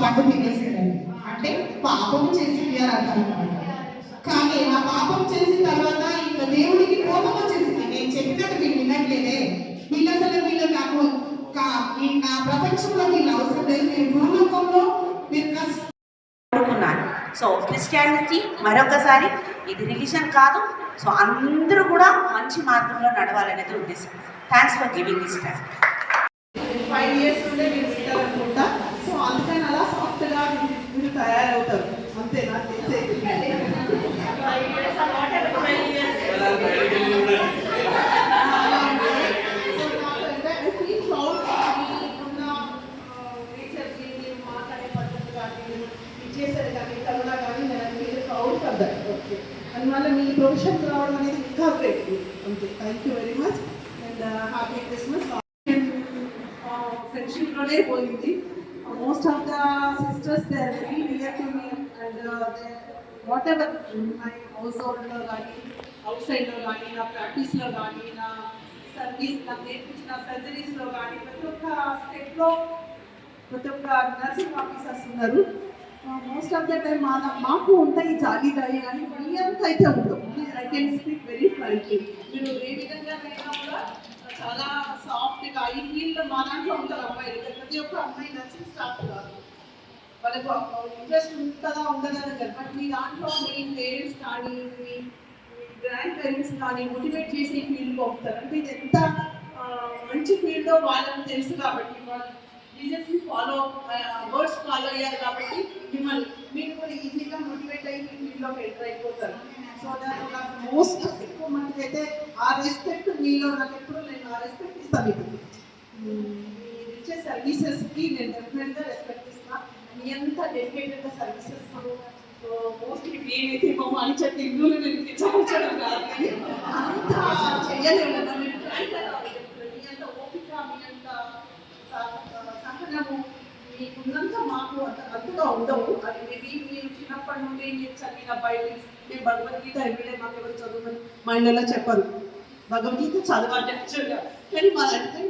పండు తినేసాడని, అంటే పాపం చేసి అంటారు. కానీ ఆ పాపం చేసిన తర్వాత ఇంకా దేవుడికి కోపం వచ్చేసింది. నేను చెప్పినట్టు మీరు వినట్లేదే, వీళ్ళు అసలు వీళ్ళు నాకు నా ప్రపంచంలో వీళ్ళు అవసరం లేదు, మీరు భూలోకంలో మీరు కోరుకున్నాను. సో క్రిస్టియానిటీ మరొకసారి ఇది రిలీజన్ కాదు. సో అందరూ కూడా మంచి మార్గంలో నడవాలనేది ఉద్దేశం. Thanks for giving this time. 5 years నుండే మీరు ఉంటారనుకుంటా. సో అందుకని అలా సాఫ్ట్గా మీరు తయారవుతారు, అంతేనా? చేసేది కానీ కరోనా కానీ నేను ప్రౌడ్ పడ్డాను. ఓకే, అందువల్ల మీ ప్రొఫెషన్ రావడం అనేది ఇంకా గ్రేట్. అంతే. Thank you very much and happy Christmas. ఫ్రెండ్షిప్లోనే పోయింది. Most of the sisters they are very near to me and whatever my హౌస్ హోల్డ్లో కానీ అవుట్ సైడ్లో కానీ నా ప్రాక్టీస్లో కానీ నా సర్వీస్ నాకు నేర్పించిన సర్జరీస్లో కానీ ప్రతి ఒక్క స్టెప్లో ప్రతి ఒక్క నర్సింగ్ ఆఫీసర్స్ ఉన్నారు. మోస్ట్ ఆఫ్ ద టైం మాకు ఉంటాయి జాలీదాయి కానీ మీ అంతా అయితే ఉండవు. I can speak very frankly. మీరు ఏ విధంగానైనా కూడా చాలా సాఫ్ట్గా ఈ ఫీల్డ్లో మా దాంట్లో ఉంటారు అమ్మాయిలు. ప్రతి ఒక్క అమ్మాయి నర్సింగ్ స్టాఫ్ కాదు, వాళ్ళకు ఇంట్రెస్ట్ ఉంటుందా ఉండదా కదా. బట్ మీ దాంట్లో మీ పేరెంట్స్ కానీ మీ గ్రాండ్ పేరెంట్స్ కానీ మోటివేట్ చేసి ఈ ఫీల్డ్కి పంపుతారు. అంటే ఇది ఎంత మంచి ఫీల్డ్లో వాళ్ళకి తెలుసు కాబట్టి, వాళ్ళు రీజన్స్ని వర్డ్స్ ఫాలో అయ్యారు కాబట్టి మిమ్మల్ని మీరు కూడా ఈజీగా మోటివేట్ అయ్యి మీ ఫీల్డ్లోకి ఎంటర్ అయిపోతారు. సో నాకు మోస్ట్ ఎక్కువ మందికి అయితే ఆ రెస్పెక్ట్ మీలో నాకు ఎప్పుడు నేను ఆ రెస్పెక్ట్ ఇస్తాను. మీకు మీరు ఇచ్చే సర్వీసెస్కి నేను డెఫినెట్గా రెస్పెక్ట్ ఇస్తాను. మీ అంత డెడికేటెడ్గా సర్వీసెస్ మోస్ట్లీ నేనైతే మా మంచి తిరుగులు నేను తెచ్చడం కాదు, అంత చెయ్యలేము. మీ అంత ఓపిక, మీ అంత సహనము మీకున్నంత మాకు అంతగా ఉండవు. అది మేబీ మీరు చిన్నప్పటి నుండి నేను చదివిన బైబిల్స్, నేను భగవద్గీత ఎవ్రీడే మాకు ఎవరు చదవమని మా ఇళ్ళలో చెప్పరు. భగవద్గీత చదవాలి యాక్చువల్గా, కానీ మా అంటే